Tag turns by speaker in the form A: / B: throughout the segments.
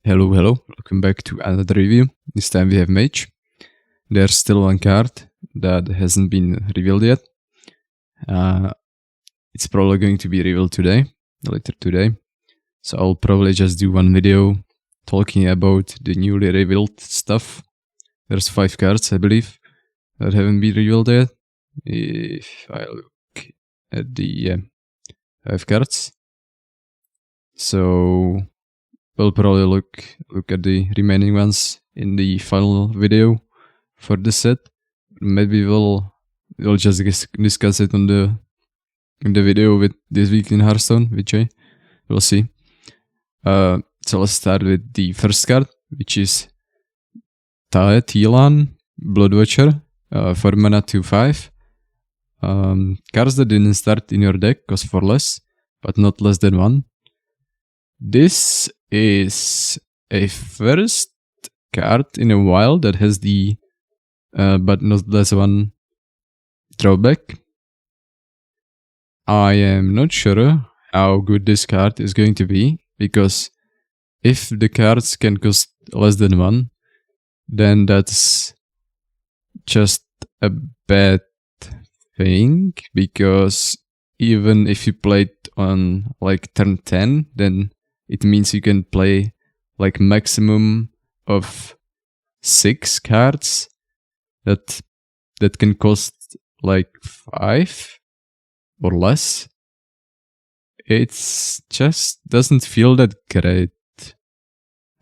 A: Hello, hello. Welcome back to another review. This time we have Mage. There's still one card that hasn't been revealed yet. It's probably going to be revealed later today. So I'll probably just do one video talking about the newly revealed stuff. There's 5 cards, I believe, that haven't been revealed yet. If I look at the 5 cards. So we'll probably look at the remaining ones in the final video for the set. Maybe we'll just discuss it in the video with this week in Hearthstone, which we'll see. So let's start with the first card, which is Tilan Bloodwatcher, 4 mana 2/5. Cards that didn't start in your deck cost 4 less, but not less than 1. This is a first card in a while that has the but not less 1 drawback. I am not sure how good this card is going to be, because if the cards can cost less than 1, then that's just a bad thing, because even if you play it on like turn 10, then it means you can play like maximum of 6 cards that can cost like 5 or less. It's just doesn't feel that great.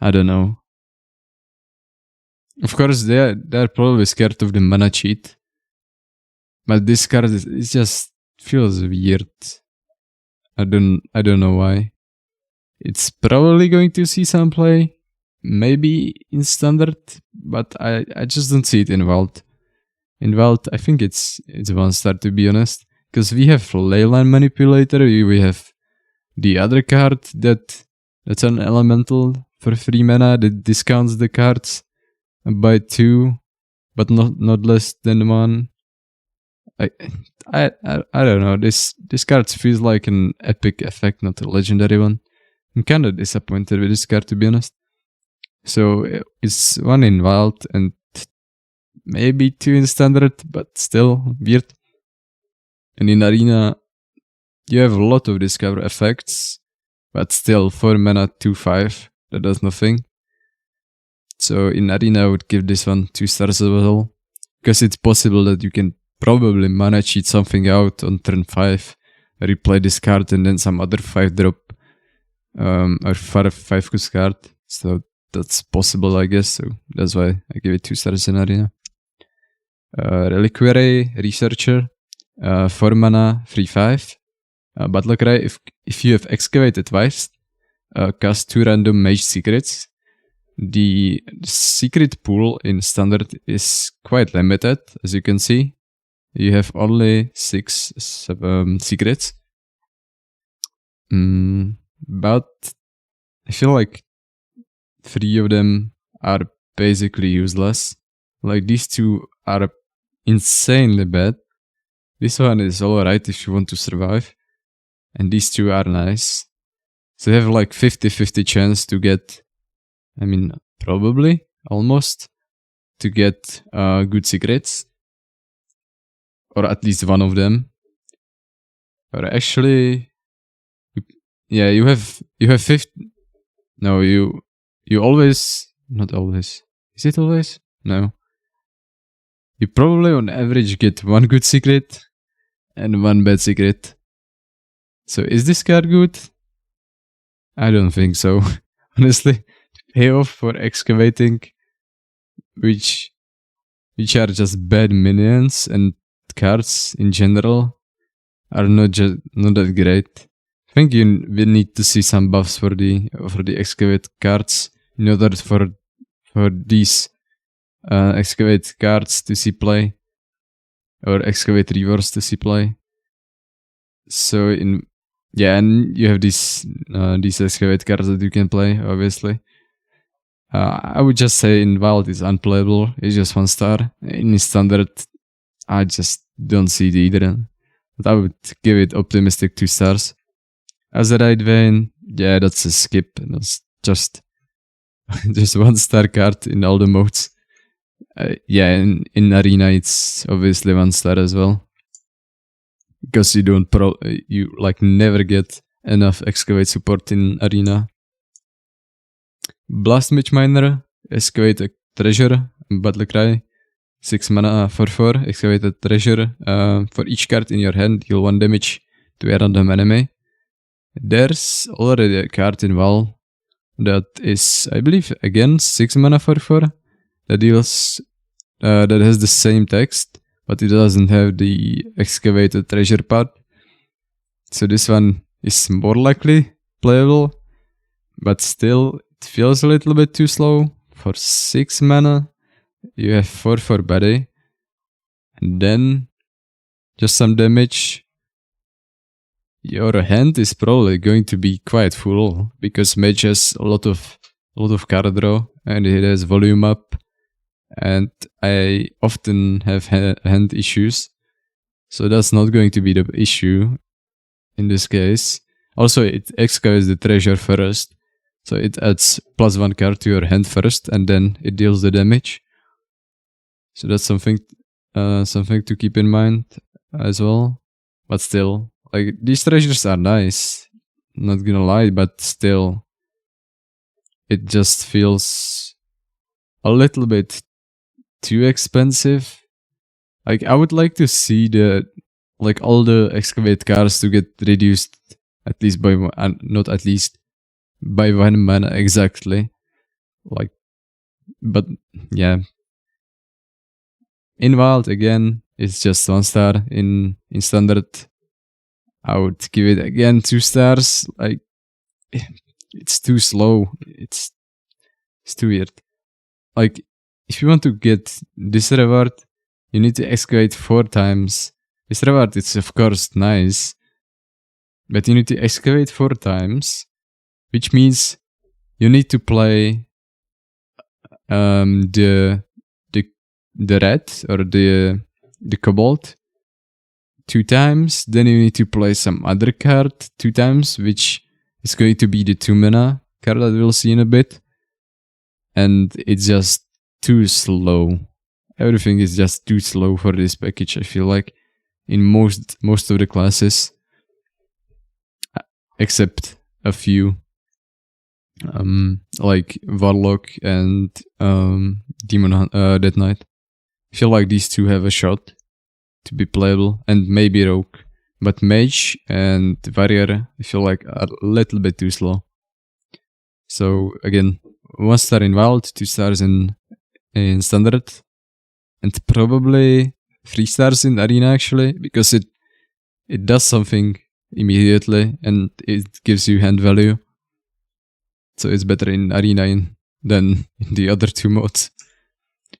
A: I don't know. Of course, they're probably scared of the mana cheat, but this card it just feels weird. I don't know why. It's probably going to see some play, maybe in standard, but I just don't see it in Wild. In Wild, I think it's 1-star, to be honest, because we have Leyline Manipulator, we have the other card that's an elemental for 3 mana that discounts the cards by 2, but not less than 1. I don't know. This card feels like an epic effect, not a legendary one. I'm kinda disappointed with this card, to be honest. So it's 1 in Wild and maybe 2 in Standard, but still weird. And in Arena, you have a lot of discover effects, but still 4 mana 2/5, that does nothing. So in Arena, I would give this one 2 stars as well, because it's possible that you can probably mana cheat something out on turn 5, replay this card, and then some other 5-drop or 5 cost card. So that's possible, I guess. So that's why I give it 2 stars in Arena. Reliquary Researcher, 4 mana 3/5. Battle Cry, if you have excavated twice, cast 2 random Mage secrets. The secret pool in Standard is quite limited, as you can see. You have only 6 secrets. But I feel like 3 of them are basically useless. Like, these 2 are insanely bad. This one is alright if you want to survive. And these 2 are nice. So you have like 50-50 chance to get, probably, almost, to get good secrets. Or at least one of them. Or actually, yeah, you have 50. No, you always, not always. Is it always? No. You probably on average get 1 good secret and 1 bad secret. So is this card good? I don't think so. Honestly, the payoff for excavating, which are just bad minions, and cards in general are not that great. I think we need to see some buffs for the excavate cards in order for these excavate cards to see play, or excavate reverse to see play. So and you have these excavate cards that you can play, obviously. I would just say in Wild it's unplayable. It's just 1 star. In Standard, I just don't see it either. But I would give it optimistic 2 stars. Azerite Vein, yeah, that's a skip. That's just just 1-star card in all the modes. Yeah, in Arena it's obviously 1-star as well. Because you don't you like never get enough excavate support in Arena. Blast Mage Miner, excavate a treasure, battle cry, 6 mana for 4, excavate a treasure. For each card in your hand, deal 1 damage to a random enemy. There's already a card in WoW that is, I believe, again 6 mana for 4. That deals that has the same text, but it doesn't have the excavated treasure part. So this one is more likely playable, but still it feels a little bit too slow. For 6 mana, you have 4 for body, and then just some damage. Your hand is probably going to be quite full because Mage has a lot of card draw and it has volume up, and I often have hand issues, so that's not going to be the issue in this case. Also, it excavates the treasure first, so it adds +1 card to your hand first, and then it deals the damage. So that's something to keep in mind as well. But still, like, these treasures are nice, not gonna lie, but still, it just feels a little bit too expensive. Like, I would like to see all the excavate cards to get reduced at least by one, not at least by 1 mana exactly. Like, but yeah. In Wild, again, it's just 1 star. In Standard, I would give it again 2 stars. Like, it's too slow. It's too weird. Like, if you want to get this reward, you need to excavate 4 times. This reward is of course nice, but you need to excavate 4 times, which means you need to play the red or the cobalt 2 times. Then you need to play some other card 2 times, which is going to be the 2 mana card that we'll see in a bit. And it's just too slow. Everything is just too slow for this package, I feel like, in most of the classes, except a few, like Warlock and Demon Death Knight. I feel like these two have a shot to be playable, and maybe Rogue. But Mage and Warrior, I feel like, are a little bit too slow. So again, 1 star in Wild, 2 stars in Standard, and probably 3 stars in Arena actually, because it does something immediately and it gives you hand value. So it's better in Arena than in the other 2 modes.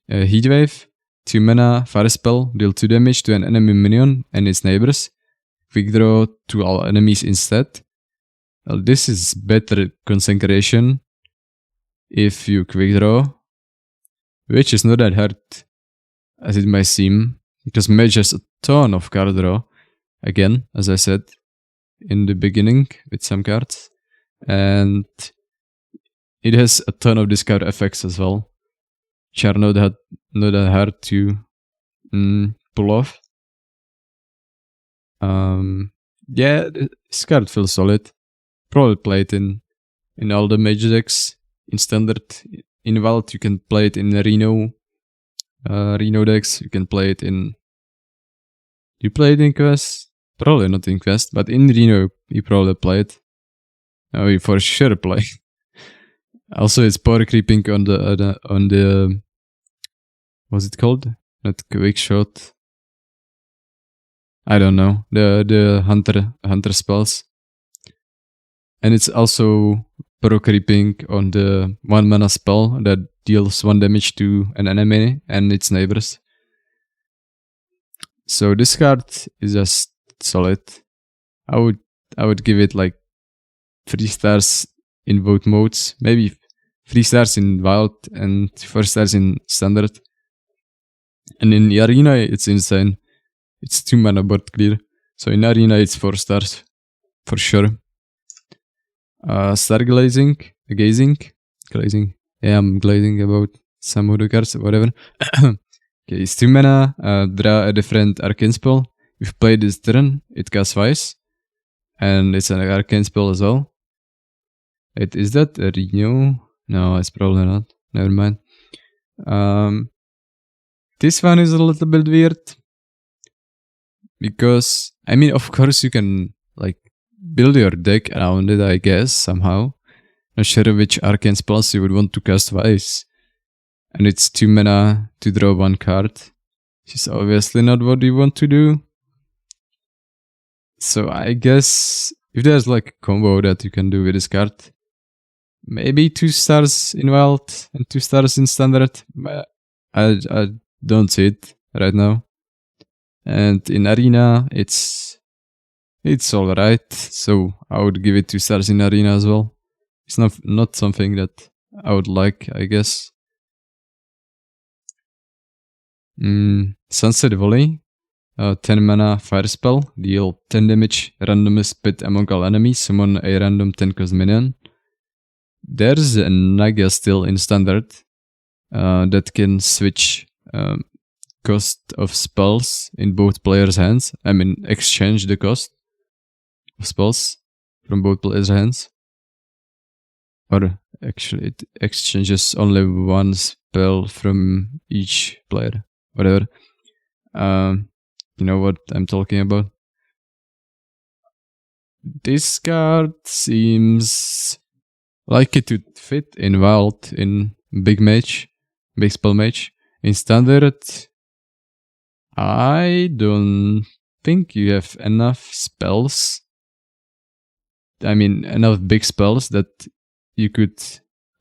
A: Heatwave, 2 mana, fire spell, deal 2 damage to an enemy minion and its neighbors. Quick draw to all enemies instead. Well, this is better Consecration if you quick draw, which is not that hard as it might seem, because Mage has a ton of card draw, again, as I said in the beginning, with some cards, and it has a ton of discard effects as well, which are not that hard to pull off. Yeah, this card feels solid. Probably play it in all the Mage decks. In Standard, in Wild, you can play it in Reno decks. You can play it in... You play it in Quest? Probably not in Quest, but in Reno you probably play it. Oh, you for sure play. Also, it's power creeping on the what's it called? Not quick shot. I don't know. The hunter spells. And it's also pro creeping on the 1 mana spell that deals 1 damage to an enemy and its neighbors. So this card is just solid. I would give it like 3 stars in both modes. Maybe 3 stars in Wild and 4 stars in Standard. And in the Arena it's insane. It's 2 mana board clear. So in Arena it's 4 stars for sure. Glazing. Yeah, I'm glazing about some of the cards, whatever. Okay, it's 2 mana, draw a different arcane spell. If you play this turn, it casts twice. And it's an arcane spell as well. Is that a renew? No, it's probably not. Never mind. This one is a little bit weird. Because, I mean, of course you can, like, build your deck around it, I guess, somehow. Not sure which arcane spells you would want to cast twice. And it's 2 mana to draw 1 card. Which is obviously not what you want to do. So I guess if there's like a combo that you can do with this card, maybe 2 stars in wild and 2 stars in standard. But I don't see it right now. And in arena, it's alright. So I would give it 2 stars in arena as well. It's not something that I would like, I guess. Sunset Volley. 10 mana fire spell. Deal 10 damage, randomly split among all enemies. Summon a random 10 cost minion. There's a Naga still in standard that can switch cost of spells in both players' hands. I mean, exchange the cost of spells from both players' hands. Or actually, it exchanges only 1 spell from each player. Whatever. You know what I'm talking about? This card seems like it would fit in wild in big spell mage. In standard, I don't think you have enough spells. I mean, enough big spells that you could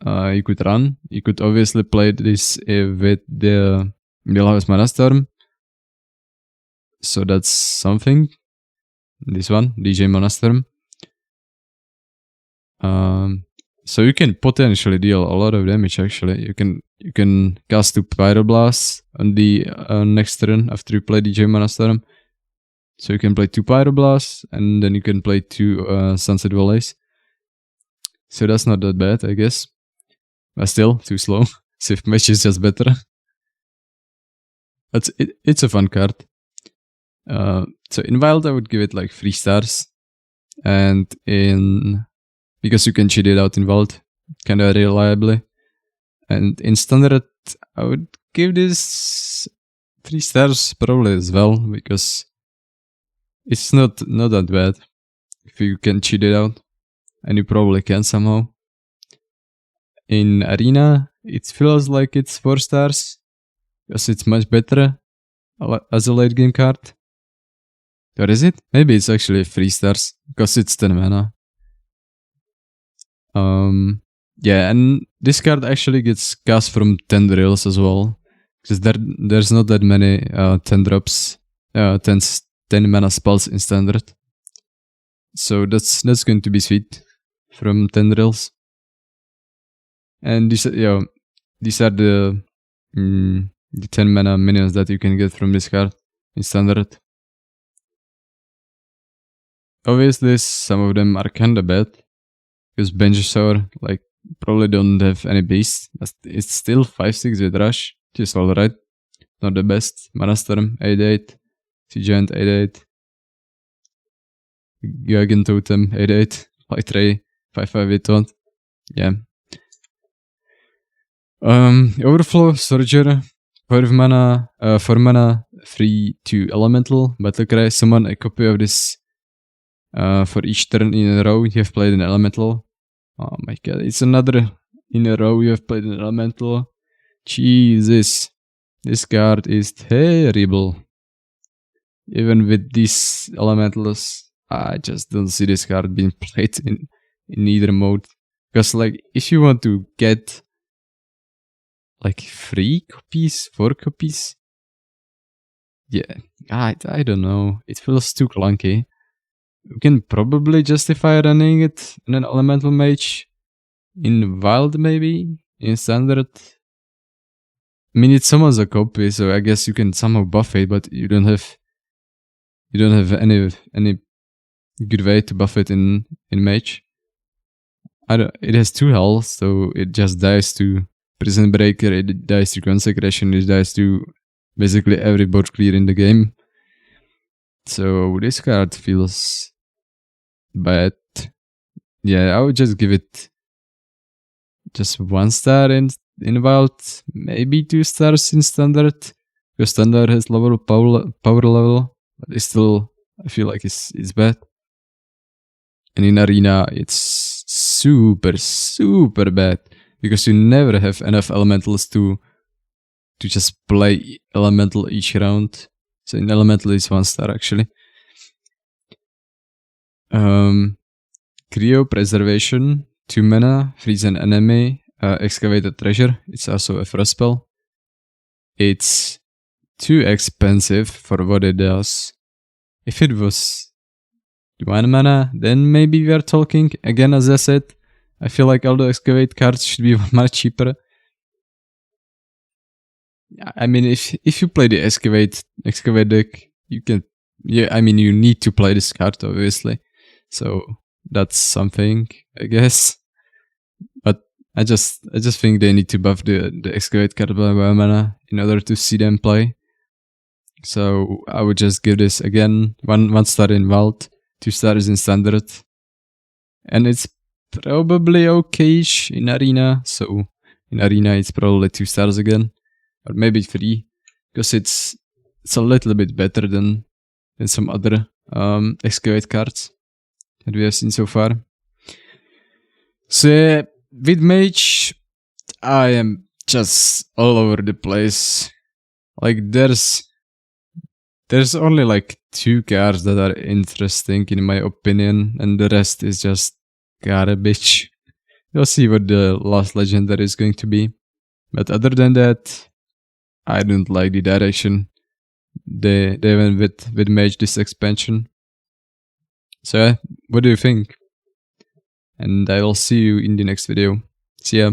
A: run. You could obviously play this with the Wheelhouse Mana Storm. So that's something. This one, DJ Mana Storm. So you can potentially deal a lot of damage. Actually, you can cast 2 Pyroblasts on the next turn after you play DJ Mana Storm. So you can play 2 Pyroblasts and then you can play 2 Sunset Volleys. So that's not that bad, I guess. But still, too slow. Swift Mage is just better. It's a fun card. So in wild, I would give it like 3 stars. And because you can cheat it out in wild kind of reliably. And in standard, I would give this 3 stars probably as well, because it's not that bad if you can cheat it out. And you probably can somehow. In arena, it feels like it's 4 stars, because it's much better as a late game card. Or is it? Maybe it's actually 3 stars, because it's 10 mana. Yeah, and this card actually gets cast from Tendrils as well, because there's not that many 10 drops, 10 mana spells in standard. So that's going to be sweet from Tendrils. And these are the 10 mana minions that you can get from this card in standard. Obviously, some of them are kinda bad, because Benjasaur probably don't have any beasts, but it's still 5/6 with Rush, which is alright. Not the best. Mana Storm 8/8, Sea Giant 8/8, Gagan Totem 8/8, Light Ray 5/5 with Taunt. Yeah. Overflow Surger 4 mana, 3/2 Elemental Battlecry. Summon a copy of this. For each turn in a row you have played an elemental. Oh my god, it's another in a row you have played an elemental. Jesus, this card is terrible. Even with these elementals, I just don't see this card being played in either mode. Because if you want to get 3 copies, 4 copies, yeah, I don't know. It feels too clunky. You can probably justify running it in an elemental mage. In wild, maybe? In standard? I mean, it summons a copy, so I guess you can somehow buff it, but you don't have any good way to buff it in mage. it has 2 health, so it just dies to Prison Breaker, it dies to Consecration, it dies to basically every board clear in the game. So this card feels bad. Yeah, I would just give it just 1 star in Wild, maybe 2 stars in Standard, because Standard has lower power level, but it's still, I feel like it's bad. And in Arena, it's super, super bad, because you never have enough elementals to just play elemental each round. So in elemental it's 1 star actually. Cryo Preservation, 2 mana, freeze an enemy, excavate a treasure. It's also a frost spell. It's too expensive for what it does. If it was 1 mana, then maybe we are talking. Again, as I said, I feel like all the excavate cards should be much cheaper. I mean, if you play the excavate deck, you can. Yeah, I mean, you need to play this card obviously. So that's something, I guess. But I just think they need to buff the excavate card by 1 mana in order to see them play. So I would just give this again 1 star in Wild, 2 stars in Standard, and it's probably okay-ish in Arena. So in Arena it's probably 2 stars again, or maybe 3, because it's a little bit better than some other excavate cards that we have seen so far. So yeah, with Mage, I am just all over the place. Like there's only like 2 cards that are interesting in my opinion, and the rest is just garbage. We'll see what the last legendary is going to be. But other than that, I don't like the direction they went with Mage this expansion. So what do you think? And I will see you in the next video. See ya.